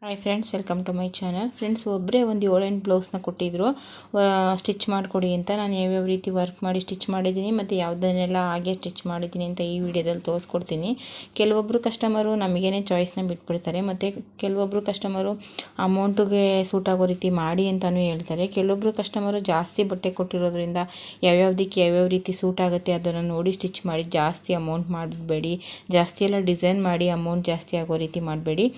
Hi friends, welcome to my channel. Friends, ಒಬ್ಬರೇ ಒಂದು 7-8 ಬ್ಲೌಸ್ನ ಕೊಟ್ಟಿದ್ದರು ಸ್ಟಿಚ್ ಮಾಡಿಕೊಡಿ ಅಂತ. ನಾನು ಯಾವ್ಯಾವ ರೀತಿ ವರ್ಕ್ ಮಾಡಿ ಸ್ಟಿಚ್ ಮಾಡಿದ್ದೀನಿ ಮತ್ತು ಯಾವುದನ್ನೆಲ್ಲ ಹಾಗೆ ಸ್ಟಿಚ್ ಮಾಡಿದ್ದೀನಿ ಅಂತ ಈ ವಿಡಿಯೋದಲ್ಲಿ ತೋರಿಸ್ಕೊಡ್ತೀನಿ. ಕೆಲವೊಬ್ಬರು ಕಸ್ಟಮರು ನಮಗೇನೆ ಚಾಯ್ಸ್ನ ಬಿಟ್ಬಿಡ್ತಾರೆ, ಮತ್ತು ಕೆಲವೊಬ್ಬರು ಕಸ್ಟಮರು ಅಮೌಂಟಿಗೆ ಸೂಟ್ ಆಗೋ ರೀತಿ ಮಾಡಿ ಅಂತಲೂ ಹೇಳ್ತಾರೆ. ಕೆಲವೊಬ್ಬರು ಕಸ್ಟಮರು ಜಾಸ್ತಿ ಬಟ್ಟೆ ಕೊಟ್ಟಿರೋದ್ರಿಂದ ಯಾವ್ಯಾವುದಕ್ಕೆ ಯಾವ್ಯಾವ ರೀತಿ ಸೂಟ್ ಆಗುತ್ತೆ ಅದನ್ನು ನೋಡಿ ಸ್ಟಿಚ್ ಮಾಡಿ, ಜಾಸ್ತಿ ಅಮೌಂಟ್ ಮಾಡಬೇಡಿ, ಜಾಸ್ತಿ ಎಲ್ಲ ಡಿಸೈನ್ ಮಾಡಿ ಅಮೌಂಟ್ ಜಾಸ್ತಿ ಆಗೋ ರೀತಿ ಮಾಡಬೇಡಿ.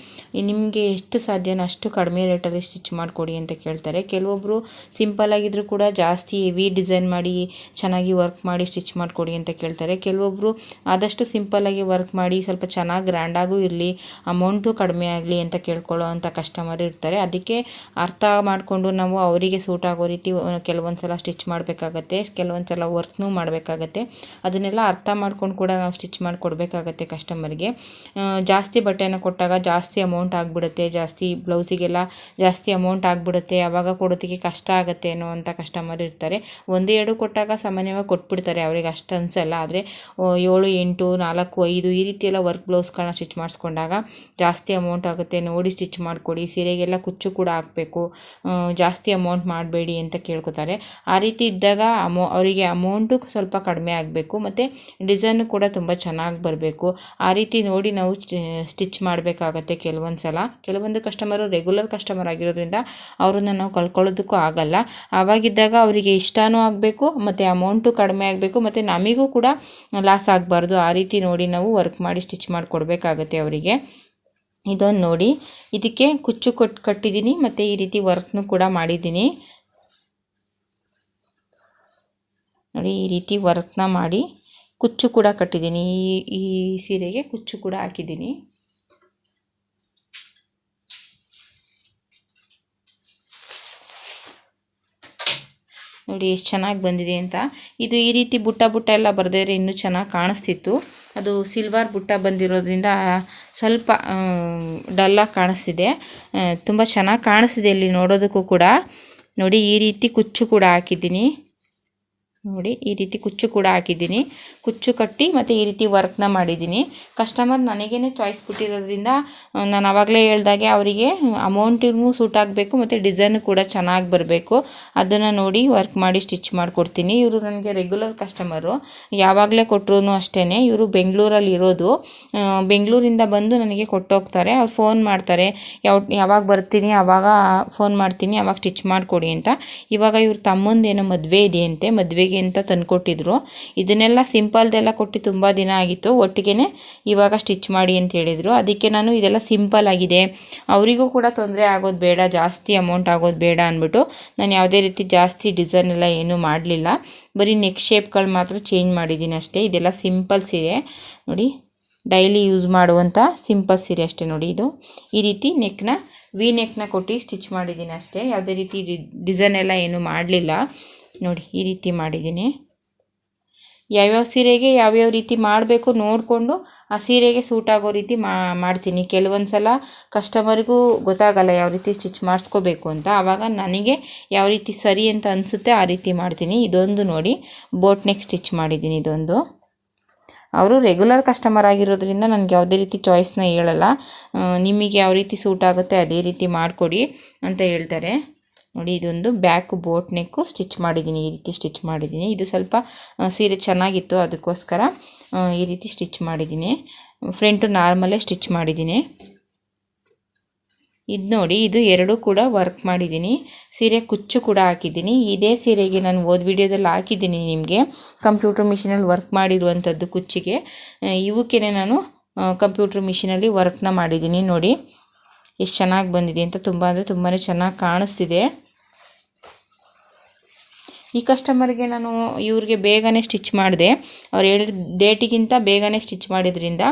ನಿಮಗೆ ಎಷ್ಟು ಸಾಧ್ಯನೋ ಅಷ್ಟು ಕಡಿಮೆ ರೇಟಲ್ಲಿ ಸ್ಟಿಚ್ ಮಾಡಿಕೊಡಿ ಅಂತ ಕೇಳ್ತಾರೆ. ಕೆಲವೊಬ್ಬರು ಸಿಂಪಲ್ ಆಗಿದ್ರು ಕೂಡ ಜಾಸ್ತಿ ಹೆವಿ ಡಿಸೈನ್ ಮಾಡಿ ಚೆನ್ನಾಗಿ ವರ್ಕ್ ಮಾಡಿ ಸ್ಟಿಚ್ ಮಾಡಿಕೊಡಿ ಅಂತ ಕೇಳ್ತಾರೆ. ಕೆಲವೊಬ್ಬರು ಆದಷ್ಟು ಸಿಂಪಲ್ಲಾಗಿ ವರ್ಕ್ ಮಾಡಿ ಸ್ವಲ್ಪ ಚೆನ್ನಾಗಿ ಗ್ರ್ಯಾಂಡಾಗೂ ಇರಲಿ, ಅಮೌಂಟು ಕಡಿಮೆ ಆಗಲಿ ಅಂತ ಕೇಳ್ಕೊಳ್ಳೋ ಅಂಥ ಕಸ್ಟಮರ್ ಇರ್ತಾರೆ. ಅದಕ್ಕೆ ಅರ್ಥ ಮಾಡಿಕೊಂಡು ನಾವು ಅವರಿಗೆ ಸೂಟ್ ಆಗೋ ರೀತಿ ಕೆಲವೊಂದು ಸಲ ಸ್ಟಿಚ್ ಮಾಡಬೇಕಾಗತ್ತೆ, ಕೆಲವೊಂದು ಸಲ ವರ್ಕ್ನೂ ಮಾಡಬೇಕಾಗತ್ತೆ. ಅದನ್ನೆಲ್ಲ ಅರ್ಥ ಮಾಡ್ಕೊಂಡು ಕೂಡ ನಾವು ಸ್ಟಿಚ್ ಮಾಡಿಕೊಡ್ಬೇಕಾಗತ್ತೆ ಕಸ್ಟಮರ್ಗೆ. ಜಾಸ್ತಿ ಬಟ್ಟೆನ ಕೊಟ್ಟಾಗ ಜಾಸ್ತಿ ಅಮೌಂಟ್ ಆಗಿಬಿಡುತ್ತೆ, ಜಾಸ್ತಿ ಬ್ಲೌಸಿಗೆಲ್ಲ ಜಾಸ್ತಿ ಅಮೌಂಟ್ ಆಗಿಬಿಡುತ್ತೆ, ಆವಾಗ ಕೊಡೋದಕ್ಕೆ ಕಷ್ಟ ಆಗುತ್ತೆ ಅನ್ನೋ ಅಂಥ ಕಸ್ಟಮರ್ ಇರ್ತಾರೆ. 1-2 ಕೊಟ್ಟಾಗ ಸಾಮಾನ್ಯವಾಗಿ ಕೊಟ್ಬಿಡ್ತಾರೆ, ಅವ್ರಿಗೆ ಅಷ್ಟು ಅನಿಸಲ್ಲ. ಆದರೆ 7, 8, 4, 5 ಈ ರೀತಿ ಎಲ್ಲ ವರ್ಕ್ ಬ್ಲೌಸ್ಗಳನ್ನ ಸ್ಟಿಚ್ ಮಾಡಿಸ್ಕೊಂಡಾಗ ಜಾಸ್ತಿ ಅಮೌಂಟ್ ಆಗುತ್ತೆ. ನೋಡಿ ಸ್ಟಿಚ್ ಮಾಡಿಕೊಡಿ, ಸೀರೆಗೆಲ್ಲ ಕುಚ್ಚು ಕೂಡ ಹಾಕಬೇಕು, ಜಾಸ್ತಿ ಅಮೌಂಟ್ ಮಾಡಬೇಡಿ ಅಂತ ಕೇಳ್ಕೊತಾರೆ. ಆ ರೀತಿ ಇದ್ದಾಗ ಅವರಿಗೆ ಅಮೌಂಟು ಸ್ವಲ್ಪ ಕಡಿಮೆ ಆಗಬೇಕು ಮತ್ತು ಡಿಸೈನು ಕೂಡ ತುಂಬ ಚೆನ್ನಾಗಿ ಬರಬೇಕು. ಆ ರೀತಿ ನೋಡಿ ನಾವು ಸ್ಟಿಚ್ ಮಾಡಬೇಕಾಗತ್ತೆ. ಕೆಲವೊಂದು ಕಸ್ಟಮರು ರೆಗ್ಯುಲರ್ ಕಸ್ಟಮರ್ ಆಗಿರೋದ್ರಿಂದ ಅವ್ರನ್ನ ನಾವು ಕಳ್ಕೊಳ್ಳೋದಕ್ಕೂ ಆಗಲ್ಲ. ಆವಾಗಿದ್ದಾಗ ಅವರಿಗೆ ಇಷ್ಟನೂ ಆಗಬೇಕು ಮತ್ತು ಅಮೌಂಟು ಕಡಿಮೆ ಆಗಬೇಕು ಮತ್ತು ನಮಗೂ ಕೂಡ ಲಾಸ್ ಆಗಬಾರ್ದು. ಆ ರೀತಿ ನೋಡಿ ನಾವು ವರ್ಕ್ ಮಾಡಿ ಸ್ಟಿಚ್ ಮಾಡಿಕೊಡ್ಬೇಕಾಗತ್ತೆ ಅವರಿಗೆ. ಇದೊಂದು ನೋಡಿ, ಇದಕ್ಕೆ ಕುಚ್ಚು ಕಟ್ಟಿದ್ದೀನಿ ಮತ್ತು ಈ ರೀತಿ ವರ್ಕ್ನೂ ಕೂಡ ಮಾಡಿದ್ದೀನಿ ನೋಡಿ. ಈ ರೀತಿ ವರ್ಕ್ನ ಮಾಡಿ ಕುಚ್ಚು ಕೂಡ ಕಟ್ಟಿದ್ದೀನಿ. ಈ ಸೀರೆಗೆ ಕುಚ್ಚು ಕೂಡ ಹಾಕಿದ್ದೀನಿ. ನೋಡಿ ಎಷ್ಟು ಚೆನ್ನಾಗಿ ಬಂದಿದೆ ಅಂತ. ಇದು ಈ ರೀತಿ ಬುಟ್ಟ ಎಲ್ಲ ಬರೆದಿದ್ರೆ ಇನ್ನೂ ಚೆನ್ನಾಗಿ ಕಾಣಿಸ್ತಿತ್ತು. ಅದು ಸಿಲ್ವರ್ ಬುಟ್ಟ ಬಂದಿರೋದ್ರಿಂದ ಸ್ವಲ್ಪ ಡಲ್ಲಾಗಿ ಕಾಣಿಸ್ತಿದೆ. ತುಂಬ ಚೆನ್ನಾಗಿ ಕಾಣಿಸ್ತಿದೆ ಇಲ್ಲಿ ನೋಡೋದಕ್ಕೂ ಕೂಡ. ನೋಡಿ ಈ ರೀತಿ ಕುಚ್ಚು ಕೂಡ ಹಾಕಿದ್ದೀನಿ. ನೋಡಿ ಈ ರೀತಿ ಕುಚ್ಚು ಕೂಡ ಹಾಕಿದ್ದೀನಿ, ಕುಚ್ಚು ಕಟ್ಟಿ ಮತ್ತು ಈ ರೀತಿ ವರ್ಕ್ನ ಮಾಡಿದ್ದೀನಿ. ಕಸ್ಟಮರ್ ನನಗೇನೆ ಚಾಯ್ಸ್ ಕೊಟ್ಟಿರೋದ್ರಿಂದ ನಾನು ಆವಾಗಲೇ ಹೇಳ್ದಾಗೆ ಅವರಿಗೆ ಅಮೌಂಟಿಗೂ ಸೂಟ್ ಆಗಬೇಕು ಮತ್ತು ಡಿಸೈನು ಕೂಡ ಚೆನ್ನಾಗಿ ಬರಬೇಕು. ಅದನ್ನು ನೋಡಿ ವರ್ಕ್ ಮಾಡಿ ಸ್ಟಿಚ್ ಮಾಡಿಕೊಡ್ತೀನಿ. ಇವರು ನನಗೆ ರೆಗ್ಯುಲರ್ ಕಸ್ಟಮರು, ಯಾವಾಗಲೇ ಕೊಟ್ಟರು ಅಷ್ಟೇ. ಇವರು ಬೆಂಗಳೂರಲ್ಲಿ ಇರೋದು. ಬೆಂಗಳೂರಿಂದ ಬಂದು ನನಗೆ ಕೊಟ್ಟೋಗ್ತಾರೆ. ಅವ್ರು ಫೋನ್ ಮಾಡ್ತಾರೆ, ಯಾವಾಗ ಬರ್ತೀನಿ ಆವಾಗ ಫೋನ್ ಮಾಡ್ತೀನಿ, ಆವಾಗ ಸ್ಟಿಚ್ ಮಾಡಿಕೊಡಿ ಅಂತ. ಇವಾಗ ಇವ್ರ ತಮ್ಮಂದೇನೋ ಮದುವೆ ಇದೆಯಂತೆ, ಮದುವೆಗೆ ಅಂತ ತಂದುಕೊಟ್ಟಿದ್ರು. ಇದನ್ನೆಲ್ಲ ಸಿಂಪಲ್ದೆಲ್ಲ ಕೊಟ್ಟು ತುಂಬ ದಿನ ಆಗಿತ್ತು, ಒಟ್ಟಿಗೆ ಇವಾಗ ಸ್ಟಿಚ್ ಮಾಡಿ ಅಂತ ಹೇಳಿದರು. ಅದಕ್ಕೆ ನಾನು ಇದೆಲ್ಲ ಸಿಂಪಲ್ ಆಗಿದೆ, ಅವರಿಗೂ ಕೂಡ ತೊಂದರೆ ಆಗೋದು ಬೇಡ, ಜಾಸ್ತಿ ಅಮೌಂಟ್ ಆಗೋದು ಬೇಡ ಅಂದ್ಬಿಟ್ಟು ನಾನು ಯಾವುದೇ ರೀತಿ ಜಾಸ್ತಿ ಡಿಸೈನ್ ಎಲ್ಲ ಏನೂ ಮಾಡಲಿಲ್ಲ. ಬರೀ ನೆಕ್ ಶೇಪ್ಗಳು ಮಾತ್ರ ಚೇಂಜ್ ಮಾಡಿದ್ದೀನಿ ಅಷ್ಟೇ. ಇದೆಲ್ಲ ಸಿಂಪಲ್ ಸೀರೆ ನೋಡಿ, ಡೈಲಿ ಯೂಸ್ ಮಾಡುವಂಥ ಸಿಂಪಲ್ ಸೀರೆ ಅಷ್ಟೇ. ನೋಡಿ ಇದು ಈ ರೀತಿ ನೆಕ್ನ ಕೊಟ್ಟು ಸ್ಟಿಚ್ ಮಾಡಿದ್ದೀನಿ ಅಷ್ಟೇ. ಯಾವುದೇ ರೀತಿ ಡಿಸೈನ್ ಎಲ್ಲ ಏನೂ ಮಾಡಲಿಲ್ಲ. ನೋಡಿ ಈ ರೀತಿ ಮಾಡಿದ್ದೀನಿ. ಯಾವ್ಯಾವ ಸೀರೆಗೆ ಯಾವ್ಯಾವ ರೀತಿ ಮಾಡಬೇಕು ನೋಡಿಕೊಂಡು ಆ ಸೀರೆಗೆ ಸೂಟ್ ಆಗೋ ರೀತಿ ಮಾಡ್ತೀನಿ. ಕೆಲವೊಂದು ಸಲ ಕಸ್ಟಮರಿಗೂ ಗೊತ್ತಾಗಲ್ಲ ಯಾವ ರೀತಿ ಸ್ಟಿಚ್ ಮಾಡಿಸ್ಕೋಬೇಕು ಅಂತ. ಆವಾಗ ನನಗೆ ಯಾವ ರೀತಿ ಸರಿ ಅಂತ ಅನಿಸುತ್ತೆ ಆ ರೀತಿ ಮಾಡ್ತೀನಿ. ಇದೊಂದು ನೋಡಿ ಬೋಟ್ ನೆಕ್ ಸ್ಟಿಚ್ ಮಾಡಿದ್ದೀನಿ. ಇದೊಂದು ಅವರು ರೆಗ್ಯುಲರ್ ಕಸ್ಟಮರ್ ಆಗಿರೋದ್ರಿಂದ ನನಗೆ ಯಾವುದೇ ರೀತಿ ಚಾಯ್ಸ್ನ ಹೇಳಲ್ಲ, ನಿಮಗೆ ಯಾವ ರೀತಿ ಸೂಟ್ ಆಗುತ್ತೆ ಅದೇ ರೀತಿ ಮಾಡಿಕೊಡಿ ಅಂತ ಹೇಳ್ತಾರೆ. ನೋಡಿ ಇದೊಂದು ಬ್ಯಾಕ್ ಬೋಟ್ ನೆಕ್ಕು ಸ್ಟಿಚ್ ಮಾಡಿದ್ದೀನಿ. ಈ ರೀತಿ ಸ್ಟಿಚ್ ಮಾಡಿದ್ದೀನಿ. ಇದು ಸ್ವಲ್ಪ ಸೀರೆ ಚೆನ್ನಾಗಿತ್ತು, ಅದಕ್ಕೋಸ್ಕರ ಈ ರೀತಿ ಸ್ಟಿಚ್ ಮಾಡಿದ್ದೀನಿ. ಫ್ರಂಟು ನಾರ್ಮಲೇ ಸ್ಟಿಚ್ ಮಾಡಿದ್ದೀನಿ. ಇದು ನೋಡಿ, ಇದು ಎರಡೂ ಕೂಡ ವರ್ಕ್ ಮಾಡಿದ್ದೀನಿ. ಸೀರೆ ಕುಚ್ಚು ಕೂಡ ಹಾಕಿದ್ದೀನಿ. ಇದೇ ಸೀರೆಗೆ ನಾನು ವಿಡಿಯೋದಲ್ಲಿ ಹಾಕಿದ್ದೀನಿ ನಿಮಗೆ, ಕಂಪ್ಯೂಟರ್ ಮಿಷಿನಲ್ಲಿ ವರ್ಕ್ ಮಾಡಿರುವಂಥದ್ದು ಕುಚ್ಚಿಗೆ. ಇವಕ್ಕೇ ನಾನು ಕಂಪ್ಯೂಟರ್ ಮಿಷಿನಲ್ಲಿ ವರ್ಕ್ನ ಮಾಡಿದ್ದೀನಿ. ನೋಡಿ ಎಷ್ಟು ಚೆನ್ನಾಗಿ ಬಂದಿದೆ ಅಂತ. ತುಂಬ ಅಂದರೆ ತುಂಬಾ ಚೆನ್ನಾಗಿ ಕಾಣಿಸ್ತಿದೆ. ಈ ಕಸ್ಟಮರ್ಗೆ ನಾನು ಇವ್ರಿಗೆ ಬೇಗನೆ ಸ್ಟಿಚ್ ಮಾಡಿದೆ. ಅವ್ರು ಹೇಳಿದ ಡೇಟಿಗಿಂತ ಬೇಗನೆ ಸ್ಟಿಚ್ ಮಾಡಿದ್ರಿಂದ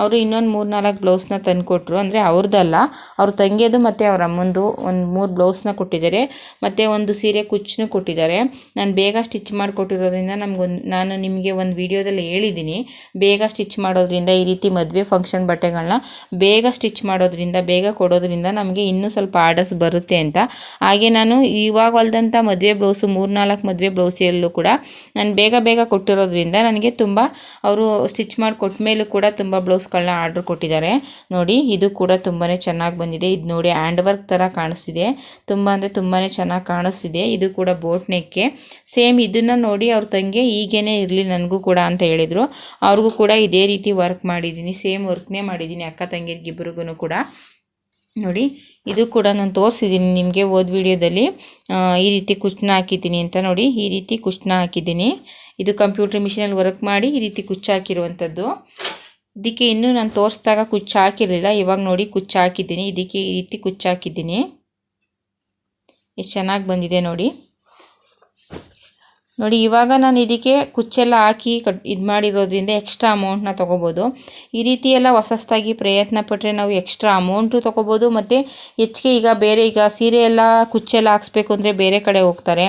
ಅವರು ಇನ್ನೊಂದು 3-4 ಬ್ಲೌಸ್ನ ತಂದುಕೊಟ್ರು. ಅಂದರೆ ಅವ್ರದ್ದಲ್ಲ, ಅವ್ರ ತಂಗಿಯದು ಮತ್ತು ಅವ್ರ ಅಮ್ಮಂದು ಒಂದು 3 ಬ್ಲೌಸ್ನ ಕೊಟ್ಟಿದ್ದಾರೆ, ಮತ್ತು ಒಂದು ಸೀರೆ ಕುಚ್ಚನ್ನು ಕೊಟ್ಟಿದ್ದಾರೆ. ನಾನು ಬೇಗ ಸ್ಟಿಚ್ ಮಾಡಿಕೊಟ್ಟಿರೋದ್ರಿಂದ ನಾನು ನಿಮಗೆ ಒಂದು ವಿಡಿಯೋದಲ್ಲಿ ಹೇಳಿದ್ದೀನಿ, ಬೇಗ ಸ್ಟಿಚ್ ಮಾಡೋದ್ರಿಂದ ಈ ರೀತಿ ಮದುವೆ ಫಂಕ್ಷನ್ ಬಟ್ಟೆಗಳನ್ನ ಬೇಗ ಸ್ಟಿಚ್ ಮಾಡೋದ್ರಿಂದ, ಬೇಗ ಕೊಡೋದ್ರಿಂದ ನಮಗೆ ಇನ್ನೂ ಸ್ವಲ್ಪ ಆರ್ಡರ್ಸ್ ಬರುತ್ತೆ ಅಂತ. ಹಾಗೆ ನಾನು ಇವಾಗ ಹೊಲ್ದಂಥ ಮದುವೆ ಬ್ಲೌಸು 3-4 ಮದುವೆ ಬ್ಲೌಸಲ್ಲೂ ಕೂಡ ನಾನು ಬೇಗ ಬೇಗ ಕೊಟ್ಟಿರೋದ್ರಿಂದ ನನಗೆ ತುಂಬ ಅವರು ಸ್ಟಿಚ್ ಮಾಡಿ ಕೊಟ್ಟ ಮೇಲೂ ಕೂಡ ತುಂಬ ಬ್ಲೌಸ್ಗಳನ್ನ ಆರ್ಡ್ರ್ ಕೊಟ್ಟಿದ್ದಾರೆ ನೋಡಿ. ಇದು ಕೂಡ ತುಂಬಾ ಚೆನ್ನಾಗಿ ಬಂದಿದೆ. ಇದು ನೋಡಿ ಹ್ಯಾಂಡ್ ವರ್ಕ್ ಥರ ಕಾಣಿಸ್ತಿದೆ, ತುಂಬ ಅಂದರೆ ತುಂಬಾ ಚೆನ್ನಾಗಿ ಕಾಣಿಸ್ತಿದೆ. ಇದು ಕೂಡ ಬೋಟ್ ನೆಕ್ಗೆ ಸೇಮ್. ಇದನ್ನು ನೋಡಿ ಅವ್ರ ತಂಗಿ ಹೀಗೇನೆ ಇರಲಿ ನನಗೂ ಕೂಡ ಅಂತ ಹೇಳಿದರು. ಅವ್ರಿಗೂ ಕೂಡ ಇದೇ ರೀತಿ ವರ್ಕ್ ಮಾಡಿದ್ದೀನಿ, ಸೇಮ್ ವರ್ಕ್ನೇ ಮಾಡಿದ್ದೀನಿ ಅಕ್ಕ ತಂಗಿರಿಗಿಬ್ಬರಿಗೂ ಕೂಡ. ನೋಡಿ ಇದು ಕೂಡ ನಾನು ತೋರಿಸಿದ್ದೀನಿ ನಿಮಗೆ ಹೋದ ವಿಡಿಯೋದಲ್ಲಿ ಈ ರೀತಿ ಕುಚ್ಚನ್ನ ಹಾಕಿದ್ದೀನಿ ಅಂತ. ನೋಡಿ ಈ ರೀತಿ ಕುಚ್ಚನ್ನ ಹಾಕಿದ್ದೀನಿ. ಇದು ಕಂಪ್ಯೂಟರ್ ಮಿಷಿನಲ್ಲಿ ವರ್ಕ್ ಮಾಡಿ ಈ ರೀತಿ ಕುಚ್ಚು ಹಾಕಿರುವಂಥದ್ದು. ಇದಕ್ಕೆ ಇನ್ನೂ ನಾನು ತೋರಿಸಿದಾಗ ಕುಚ್ಚು ಹಾಕಿರಲಿಲ್ಲ, ಇವಾಗ ನೋಡಿ ಕುಚ್ಚು ಹಾಕಿದ್ದೀನಿ. ಇದಕ್ಕೆ ಈ ರೀತಿ ಕುಚ್ಚು ಹಾಕಿದ್ದೀನಿ. ಎಷ್ಟು ಚೆನ್ನಾಗಿ ಬಂದಿದೆ ನೋಡಿ. ನೋಡಿ ಇವಾಗ ನಾನು ಇದಕ್ಕೆ ಕುಚ್ಚೆಲ್ಲ ಹಾಕಿ ಇದು ಮಾಡಿರೋದ್ರಿಂದ ಎಕ್ಸ್ಟ್ರಾ ಅಮೌಂಟ್ನ ತೊಗೋಬೋದು. ಈ ರೀತಿ ಎಲ್ಲ ಹೊಸದಾಗಿ ಪ್ರಯತ್ನ ಪಟ್ಟರೆ ನಾವು ಎಕ್ಸ್ಟ್ರಾ ಅಮೌಂಟು ತೊಗೋಬೋದು. ಮತ್ತು ಹೆಚ್ಚಿಗೆ ಈಗ ಬೇರೆ ಈಗ ಸೀರೆ ಎಲ್ಲ ಕುಚ್ಚೆಲ್ಲ ಹಾಕ್ಸ್ಬೇಕು ಅಂದರೆ ಬೇರೆ ಕಡೆ ಹೋಗ್ತಾರೆ,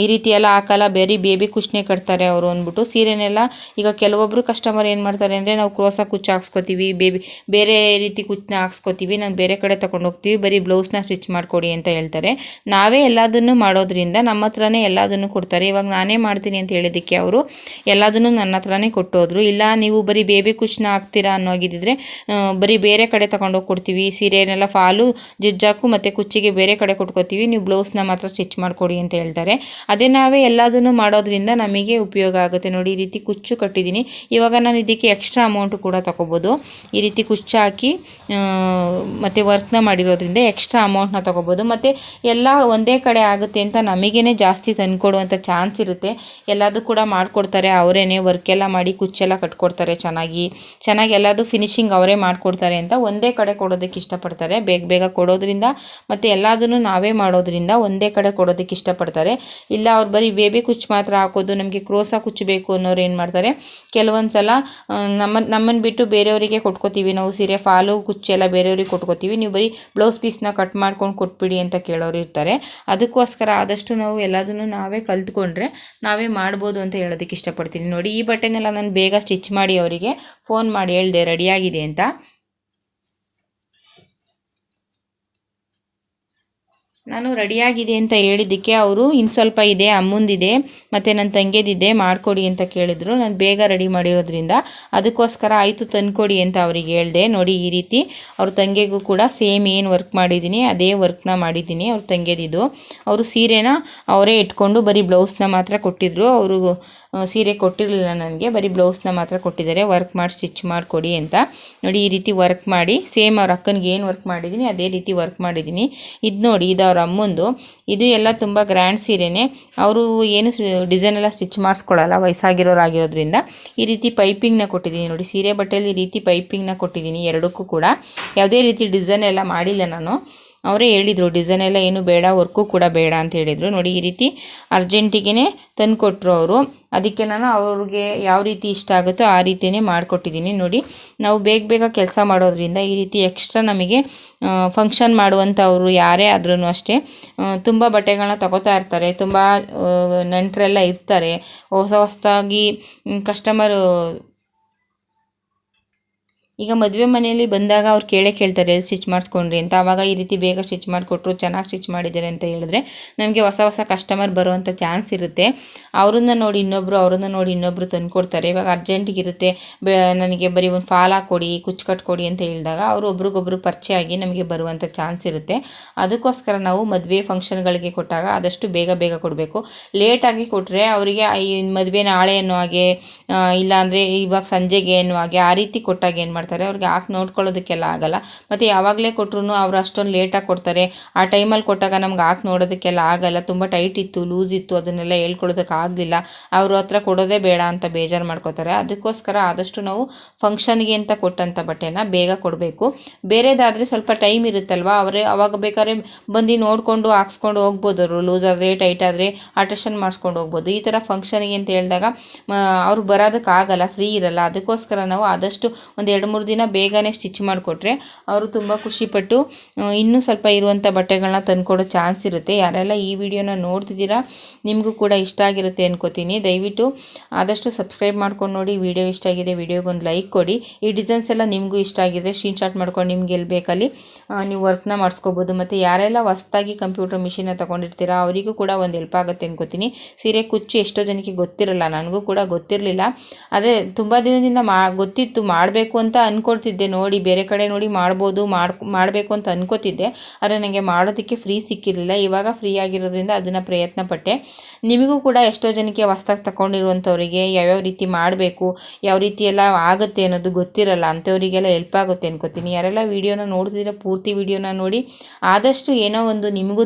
ಈ ರೀತಿ ಎಲ್ಲ ಹಾಕಲ್ಲ, ಬೇಬಿ ಕುಚ್ಚನ್ನೇ ಕಟ್ತಾರೆ ಅವರು ಅಂದ್ಬಿಟ್ಟು ಸೀರೆನೆಲ್ಲ. ಈಗ ಕೆಲವೊಬ್ಬರು ಕಸ್ಟಮರ್ ಏನು ಮಾಡ್ತಾರೆ ಅಂದರೆ ನಾವು ಕ್ರೋಸ ಕುಚ್ಚು ಹಾಕ್ಸ್ಕೊತೀವಿ, ಬೇರೆ ರೀತಿ ಕುಚ್ಚನ್ನ ಹಾಕ್ಸ್ಕೊತೀವಿ, ನಾನು ಬೇರೆ ಕಡೆ ತೊಗೊಂಡು ಹೋಗ್ತೀವಿ, ಬರೀ ಬ್ಲೌಸ್ನ ಸ್ಟಿಚ್ ಮಾಡಿಕೊಡಿ ಅಂತ ಹೇಳ್ತಾರೆ. ನಾವೇ ಎಲ್ಲದನ್ನು ಮಾಡೋದ್ರಿಂದ ನಮ್ಮ ಹತ್ರನೇ ಎಲ್ಲದನ್ನು ಕೊಡ್ತಾರೆ. ಇವಾಗ ನಾನೇ ಮಾಡ್ತೀನಿ ಅಂತ ಹೇಳಿದ್ದಕ್ಕೆ ಅವರು ಎಲ್ಲದನ್ನು ನನ್ನ ಹತ್ರನೇ ಕೊಟ್ಟೋದ್ರು. ಇಲ್ಲ ನೀವು ಬರೀ ಬೇಬಿ ಕುಚ್ಚನ್ನ ಹಾಕ್ತೀರಾ ಅನ್ನೋಗಿದ್ದರೆ ಬರೀ ಬೇರೆ ಕಡೆ ತೊಗೊಂಡೋಗಿ ಕೊಡ್ತೀವಿ, ಸೀರೆನೆಲ್ಲ ಫಾಲು ಜಿಜ್ಜಾಕು ಮತ್ತು ಕುಚ್ಚಿಗೆ ಬೇರೆ ಕಡೆ ಕೊಟ್ಕೋತೀವಿ, ನೀವು ಬ್ಲೌಸ್ನ ಮಾತ್ರ ಸ್ಟಿಚ್ ಮಾಡಿಕೊಡಿ ಅಂತ ಹೇಳ್ತಾರೆ. ಅದೇ ನಾವೇ ಎಲ್ಲದನ್ನು ಮಾಡೋದ್ರಿಂದ ನಮಗೆ ಉಪಯೋಗ ಆಗುತ್ತೆ. ನೋಡಿ ಈ ರೀತಿ ಕುಚ್ಚು ಕಟ್ಟಿದ್ದೀನಿ. ಇವಾಗ ನಾನು ಇದಕ್ಕೆ ಎಕ್ಸ್ಟ್ರಾ ಅಮೌಂಟು ಕೂಡ ತೊಗೋಬೋದು. ಈ ರೀತಿ ಕುಚ್ಚು ಹಾಕಿ ಮತ್ತು ವರ್ಕ್ನ ಮಾಡಿರೋದ್ರಿಂದ ಎಕ್ಸ್ಟ್ರಾ ಅಮೌಂಟ್ನ ತೊಗೋಬೋದು. ಮತ್ತು ಎಲ್ಲ ಒಂದೇ ಕಡೆ ಆಗುತ್ತೆ ಅಂತ ನಮಗೇ ಜಾಸ್ತಿ ತಂದುಕೊಡುವಂಥ ಚಾನ್ಸ್ ಇರುತ್ತೆ. ಎಲ್ಲದೂ ಕೂಡ ಮಾಡಿಕೊಡ್ತಾರೆ ಅವರೇನೆ, ವರ್ಕೆಲ್ಲ ಮಾಡಿ ಕುಚ್ಚೆಲ್ಲ ಕಟ್ಕೊಡ್ತಾರೆ ಚೆನ್ನಾಗಿ ಎಲ್ಲದು ಫಿನಿಶಿಂಗ್ ಅವರೇ ಮಾಡಿಕೊಡ್ತಾರೆ ಅಂತ ಒಂದೇ ಕಡೆ ಕೊಡೋದಕ್ಕೆ ಇಷ್ಟಪಡ್ತಾರೆ. ಬೇಗ ಬೇಗ ಕೊಡೋದ್ರಿಂದ ಮತ್ತು ಎಲ್ಲದನ್ನು ನಾವೇ ಮಾಡೋದ್ರಿಂದ ಒಂದೇ ಕಡೆ ಕೊಡೋದಕ್ಕೆ ಇಷ್ಟಪಡ್ತಾರೆ. ಇಲ್ಲ ಅವ್ರು ಬರೀ ಬೇಬಿ ಕುಚ್ಚು ಮಾತ್ರ ಹಾಕೋದು, ನಮಗೆ ಕ್ರೋಸ ಕುಚ್ಚು ಬೇಕು ಅನ್ನೋರು ಏನು ಮಾಡ್ತಾರೆ, ಕೆಲವೊಂದು ಸಲ ನಮ್ಮನ್ನು ಬಿಟ್ಟು ಬೇರೆಯವರಿಗೆ ಕೊಟ್ಕೋತೀವಿ ನಾವು, ಸೀರೆ ಫಾಲು ಕುಚ್ಚೆಲ್ಲ ಬೇರೆಯವ್ರಿಗೆ ಕೊಟ್ಕೋತೀವಿ, ನೀವು ಬರೀ ಬ್ಲೌಸ್ ಪೀಸ್ನ ಕಟ್ ಮಾಡ್ಕೊಂಡು ಕೊಟ್ಬಿಡಿ ಅಂತ ಕೇಳೋರು ಇರ್ತಾರೆ. ಅದಕ್ಕೋಸ್ಕರ ಆದಷ್ಟು ನಾವು ಎಲ್ಲದನ್ನು ನಾವೇ ಕಲ್ತ್ಕೊಂಡ್ರೆ ನಾವೇ ಮಾಡ್ಬೋದು ಅಂತ ಹೇಳೋದಕ್ಕೆ ಇಷ್ಟಪಡ್ತೀನಿ. ನೋಡಿ ಈ ಬಟ್ಟೆನೆಲ್ಲ ನಾನು ಬೇಗ ಸ್ಟಿಚ್ ಮಾಡಿ ಅವರಿಗೆ ಫೋನ್ ಮಾಡಿ ಹೇಳಿದೆ ರೆಡಿಯಾಗಿದೆ ಅಂತ. ನಾನು ರೆಡಿಯಾಗಿದೆ ಅಂತ ಹೇಳಿದ್ದಕ್ಕೆ ಅವರು ಇನ್ನು ಸ್ವಲ್ಪ ಇದೆ, ಅಮ್ಮಂದಿದೆ ಮತ್ತು ನನ್ನ ತಂಗಿಯದಿದೆ ಮಾಡಿಕೊಡಿ ಅಂತ ಕೇಳಿದ್ರು. ನಾನು ಬೇಗ ರೆಡಿ ಮಾಡಿರೋದ್ರಿಂದ ಅದಕ್ಕೋಸ್ಕರ ಆಯಿತು ತಂದುಕೊಡಿ ಅಂತ ಅವರಿಗೆ ಹೇಳಿದೆ. ನೋಡಿ ಈ ರೀತಿ ಅವ್ರ ತಂಗಿಗೂ ಕೂಡ ಸೇಮ್ ಏನು ವರ್ಕ್ ಮಾಡಿದ್ದೀನಿ ಅದೇ ವರ್ಕ್ನ ಮಾಡಿದ್ದೀನಿ. ಅವ್ರ ತಂಗಿಯದಿದ್ದು ಅವರು ಸೀರೆನ ಅವರೇ ಇಟ್ಕೊಂಡು ಬರೀ ಬ್ಲೌಸ್ನ ಮಾತ್ರ ಕೊಟ್ಟಿದ್ದರು. ಅವರು ಸೀರೆ ಕೊಟ್ಟಿರಲಿಲ್ಲ ನನಗೆ, ಬರೀ ಬ್ಲೌಸ್ನ ಮಾತ್ರ ಕೊಟ್ಟಿದ್ದಾರೆ, ವರ್ಕ್ ಮಾಡಿ ಸ್ಟಿಚ್ ಮಾಡಿಕೊಡಿ ಅಂತ. ನೋಡಿ ಈ ರೀತಿ ವರ್ಕ್ ಮಾಡಿ ಸೇಮ್ ಅವ್ರ ಅಕ್ಕನಿಗೆ ಏನು ವರ್ಕ್ ಮಾಡಿದ್ದೀನಿ ಅದೇ ರೀತಿ ವರ್ಕ್ ಮಾಡಿದ್ದೀನಿ. ಇದು ನೋಡಿ ಇದು ಅವ್ರ ಅಮ್ಮಂದು. ಇದು ಎಲ್ಲ ತುಂಬ ಗ್ರ್ಯಾಂಡ್ ಸೀರೆನೇ. ಅವರು ಏನು ಡಿಸೈನ್ ಎಲ್ಲ ಸ್ಟಿಚ್ ಮಾಡಿಸ್ಕೊಳ್ಳಲ್ಲ, ವಯಸ್ಸಾಗಿರೋರಾಗಿರೋದ್ರಿಂದ ಈ ರೀತಿ ಪೈಪಿಂಗ್ನ ಕೊಟ್ಟಿದ್ದೀನಿ. ನೋಡಿ ಸೀರೆ ಬಟ್ಟೆಯಲ್ಲಿ ಈ ರೀತಿ ಪೈಪಿಂಗ್ನ ಕೊಟ್ಟಿದ್ದೀನಿ ಎರಡಕ್ಕೂ ಕೂಡ. ಯಾವುದೇ ರೀತಿ ಡಿಸೈನ್ ಎಲ್ಲ ಮಾಡಿಲ್ಲ ನಾನು. ಅವರೇ ಹೇಳಿದರು ಡಿಸೈನ್ ಎಲ್ಲ ಏನು ಬೇಡ, ವರ್ಕು ಕೂಡ ಬೇಡ ಅಂತ ಹೇಳಿದರು. ನೋಡಿ ಈ ರೀತಿ ಅರ್ಜೆಂಟಿಗೆ ತಂದುಕೊಟ್ರು ಅವರು. ಅದಕ್ಕೆ ನಾನು ಅವ್ರಿಗೆ ಯಾವ ರೀತಿ ಇಷ್ಟ ಆಗುತ್ತೋ ಆ ರೀತಿಯೇ ಮಾಡಿಕೊಟ್ಟಿದ್ದೀನಿ. ನೋಡಿ ನಾವು ಬೇಗ ಬೇಗ ಕೆಲಸ ಮಾಡೋದ್ರಿಂದ ಈ ರೀತಿ ಎಕ್ಸ್ಟ್ರಾ ನಮಗೆ ಫಂಕ್ಷನ್ ಮಾಡುವಂಥವ್ರು ಯಾರೇ ಆದ್ರೂ ಅಷ್ಟೇ ತುಂಬ ಬಟ್ಟೆಗಳನ್ನ ತಗೋತಾ ಇರ್ತಾರೆ, ತುಂಬ ನೆಂಟರೆಲ್ಲ ಇರ್ತಾರೆ. ಹೊಸದಾಗಿ ಕಸ್ಟಮರು ಈಗ ಮದುವೆ ಮನೆಯಲ್ಲಿ ಬಂದಾಗ ಅವ್ರು ಕೇಳ್ತಾರೆ ಸ್ಟಿಚ್ ಮಾಡಿಸ್ಕೊಂಡ್ರಿ ಅಂತ. ಆವಾಗ ಈ ರೀತಿ ಬೇಗ ಸ್ಟಿಚ್ ಮಾಡಿಕೊಟ್ರು, ಚೆನ್ನಾಗಿ ಸ್ಟಿಚ್ ಮಾಡಿದ್ದಾರೆ ಅಂತ ಹೇಳಿದ್ರೆ ನಮಗೆ ಹೊಸ ಕಸ್ಟಮರ್ ಬರುವಂಥ ಚಾನ್ಸ್ ಇರುತ್ತೆ. ಅವ್ರನ್ನ ನೋಡಿ ಇನ್ನೊಬ್ಬರು ತಂದುಕೊಡ್ತಾರೆ. ಇವಾಗ ಅರ್ಜೆಂಟಿಗೆ ಇರುತ್ತೆ, ನನಗೆ ಬರೀ ಒಂದು ಫಾಲ್ ಹಾಕ್ಕೊಡಿ, ಕುಚ್ಚು ಕಟ್ಕೊಡಿ ಅಂತ ಹೇಳಿದಾಗ ಅವರು ಒಬ್ರಿಗೊಬ್ರು ಪರಿಚಯ ಆಗಿ ನಮಗೆ ಬರುವಂಥ ಚಾನ್ಸ್ ಇರುತ್ತೆ. ಅದಕ್ಕೋಸ್ಕರ ನಾವು ಮದುವೆ ಫಂಕ್ಷನ್ಗಳಿಗೆ ಕೊಟ್ಟಾಗ ಆದಷ್ಟು ಬೇಗ ಬೇಗ ಕೊಡಬೇಕು. ಲೇಟಾಗಿ ಕೊಟ್ಟರೆ ಅವರಿಗೆ ಈ ಮದುವೆ ನಾಳೆ ಅನ್ನೋ ಹಾಗೆ, ಇಲ್ಲಾಂದರೆ ಇವಾಗ ಸಂಜೆಗೆ ಅನ್ನೋ ಹಾಗೆ ಆ ರೀತಿ ಕೊಟ್ಟಾಗ ಏನು ಮಾಡ್ತಾರೆ, ಅವ್ರಿಗೆ ಹಾಕಿ ನೋಡ್ಕೊಳ್ಳೋದಕ್ಕೆಲ್ಲ ಆಗಲ್ಲ. ಮತ್ತು ಯಾವಾಗಲೇ ಕೊಟ್ಟರು ಅವರು ಅಷ್ಟೊಂದು ಲೇಟಾಗಿ ಕೊಡ್ತಾರೆ. ಆ ಟೈಮಲ್ಲಿ ಕೊಟ್ಟಾಗ ನಮ್ಗೆ ಹಾಕಿ ನೋಡೋದಕ್ಕೆಲ್ಲ ಆಗಲ್ಲ, ತುಂಬ ಟೈಟ್ ಇತ್ತು, ಲೂಸ್ ಇತ್ತು, ಅದನ್ನೆಲ್ಲ ಹೇಳ್ಕೊಳ್ಳೋದಕ್ಕೆ ಆಗಲಿಲ್ಲ, ಅವ್ರ ಹತ್ರ ಕೊಡೋದೇ ಬೇಡ ಅಂತ ಬೇಜಾರು ಮಾಡ್ಕೋತಾರೆ. ಅದಕ್ಕೋಸ್ಕರ ಆದಷ್ಟು ನಾವು ಫಂಕ್ಷನ್ಗೆ ಅಂತ ಕೊಟ್ಟಂಥ ಬಟ್ಟೆನ ಬೇಗ ಕೊಡಬೇಕು. ಬೇರೆದಾದರೆ ಸ್ವಲ್ಪ ಟೈಮ್ ಇರುತ್ತಲ್ವ, ಅವಾಗ ಬೇಕಾದ್ರೆ ಬಂದು ನೋಡಿಕೊಂಡು ಹಾಕ್ಸ್ಕೊಂಡು ಹೋಗ್ಬೋದು. ಅವರು ಲೂಸ್ ಆದರೆ ಟೈಟ್ ಆದರೆ ಆಲ್ಟ್ರೇಷನ್ ಮಾಡಿಸ್ಕೊಂಡು ಹೋಗ್ಬೋದು. ಈ ಥರ ಫಂಕ್ಷನ್ಗೆ ಅಂತ ಹೇಳಿದಾಗ ಅವ್ರು ಬರೋದಕ್ಕಾಗಲ್ಲ, ಫ್ರೀ ಇರಲ್ಲ. ಅದಕ್ಕೋಸ್ಕರ ನಾವು ಆದಷ್ಟು ಒಂದು 2-3 2-3 ದಿನ ಬೇಗನೆ ಸ್ಟಿಚ್ ಮಾಡಿಕೊಟ್ರೆ ಅವರು ತುಂಬ ಖುಷಿಪಟ್ಟು ಇನ್ನೂ ಸ್ವಲ್ಪ ಇರುವಂಥ ಬಟ್ಟೆಗಳನ್ನ ತಂದುಕೊಡೋ ಚಾನ್ಸ್ ಇರುತ್ತೆ. ಯಾರೆಲ್ಲ ಈ ವಿಡಿಯೋನ ನೋಡ್ತಿದ್ದೀರಾ ನಿಮಗೂ ಕೂಡ ಇಷ್ಟ ಆಗಿರುತ್ತೆ ಅನ್ಕೋತೀನಿ. ದಯವಿಟ್ಟು ಆದಷ್ಟು ಸಬ್ಸ್ಕ್ರೈಬ್ ಮಾಡ್ಕೊಂಡು ನೋಡಿ. ವಿಡಿಯೋ ಇಷ್ಟ ಆಗಿದೆ ವಿಡಿಯೋಗೊಂದು ಲೈಕ್ ಕೊಡಿ. ಈ ಡಿಸೈನ್ಸ್ ಎಲ್ಲ ನಿಮಗೂ ಇಷ್ಟ ಆಗಿದ್ರೆ ಸ್ಕ್ರೀನ್ಶಾಟ್ ಮಾಡ್ಕೊಂಡು ನಿಮ್ಗೆ ಎಲ್ಲಿ ಬೇಕಲ್ಲಿ ನೀವು ವರ್ಕ್ನ ಮಾಡಿಸ್ಕೋಬೋದು. ಮತ್ತು ಯಾರೆಲ್ಲ ಹೊಸ್ದಾಗಿ ಕಂಪ್ಯೂಟರ್ ಮಿಷಿನ್ನ ತೊಗೊಂಡಿರ್ತೀರಾ ಅವರಿಗೂ ಕೂಡ ಒಂದು ಹೆಲ್ಪ್ ಆಗುತ್ತೆ ಅನ್ಕೋತೀನಿ. ಸೀರೆ ಕುಚ್ಚು ಎಷ್ಟೋ ಜನಕ್ಕೆ ಗೊತ್ತಿರಲ್ಲ, ನನಗೂ ಕೂಡ ಗೊತ್ತಿರಲಿಲ್ಲ. ಆದರೆ ತುಂಬ ದಿನದಿಂದ ಗೊತ್ತಿತ್ತು, ಮಾಡಬೇಕು ಅಂತ ಅಂದ್ಕೊಳ್ತಿದ್ದೆ. ನೋಡಿ ಬೇರೆ ಕಡೆ ನೋಡಿ ಮಾಡ್ಬೋದು, ಮಾಡಬೇಕು ಅಂತ ಅನ್ಕೋತಿದ್ದೆ. ಆದರೆ ನನಗೆ ಮಾಡೋದಕ್ಕೆ ಫ್ರೀ ಸಿಕ್ಕಿರಲಿಲ್ಲ. ಇವಾಗ ಫ್ರೀ ಆಗಿರೋದ್ರಿಂದ ಅದನ್ನು ಪ್ರಯತ್ನ ಪಟ್ಟೆ. ನಿಮಗೂ ಕೂಡ ಎಷ್ಟೋ ಜನಕ್ಕೆ ಹೊಸ್ದಾಗಿ ತಗೊಂಡಿರುವಂಥವ್ರಿಗೆ ಯಾವ್ಯಾವ ರೀತಿ ಮಾಡಬೇಕು, ಯಾವ ರೀತಿ ಎಲ್ಲ ಆಗುತ್ತೆ ಅನ್ನೋದು ಗೊತ್ತಿರಲ್ಲ. ಅಂಥವರಿಗೆಲ್ಲ ಹೆಲ್ಪ್ ಆಗುತ್ತೆ ಅನ್ಕೋತೀನಿ. ಯಾರೆಲ್ಲ ವಿಡಿಯೋನ ನೋಡ್ತಿದ್ರೆ ಪೂರ್ತಿ ವಿಡಿಯೋನ ನೋಡಿ. ಆದಷ್ಟು ಏನೋ ಒಂದು ನಿಮಗೂ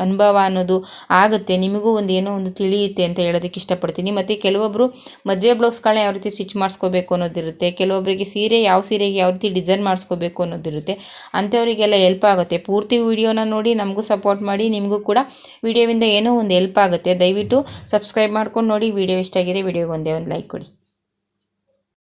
ಅನುಭವ ಅನ್ನೋದು ಆಗುತ್ತೆ, ನಿಮಗೂ ಒಂದು ಏನೋ ಒಂದು ತಿಳಿಯುತ್ತೆ ಅಂತ ಹೇಳೋದಕ್ಕೆ ಇಷ್ಟಪಡ್ತೀನಿ. ಮತ್ತು ಕೆಲವೊಬ್ಬರು ಮದುವೆ ಬ್ಲೌಸ್ಗಳನ್ನ ಯಾವ ರೀತಿ ಸ್ಟಿಚ್ ಮಾಡಿಸ್ಕೋಬೇಕು ಅನ್ನೋದಿರುತ್ತೆ, ಕೆಲವೊಬ್ಬರಿಗೆ ಯಾವ ಸೀರೆಗೆ ಯಾವ ರೀತಿ ಡಿಸೈನ್ ಮಾಡಿಸ್ಕೋಬೇಕು ಅನ್ನೋದಿರುತ್ತೆ. ಅಂಥವರಿಗೆಲ್ಲ ಹೆಲ್ಪ್ ಆಗುತ್ತೆ. ಪೂರ್ತಿ ವಿಡಿಯೋನ ನೋಡಿ ನಮಗೂ ಸಪೋರ್ಟ್ ಮಾಡಿ. ನಿಮಗೂ ಕೂಡ ವಿಡಿಯೋವಿಂದ ಏನೋ ಒಂದು ಹೆಲ್ಪ್ ಆಗುತ್ತೆ. ದಯವಿಟ್ಟು ಸಬ್ಸ್ಕ್ರೈಬ್ ಮಾಡ್ಕೊಂಡು ನೋಡಿ. ವಿಡಿಯೋ ಇಷ್ಟ ಆಗಿದೆ ವಿಡಿಯೋಗೆ ಒಂದೇ ಒಂದು ಲೈಕ್ ಕೊಡಿ.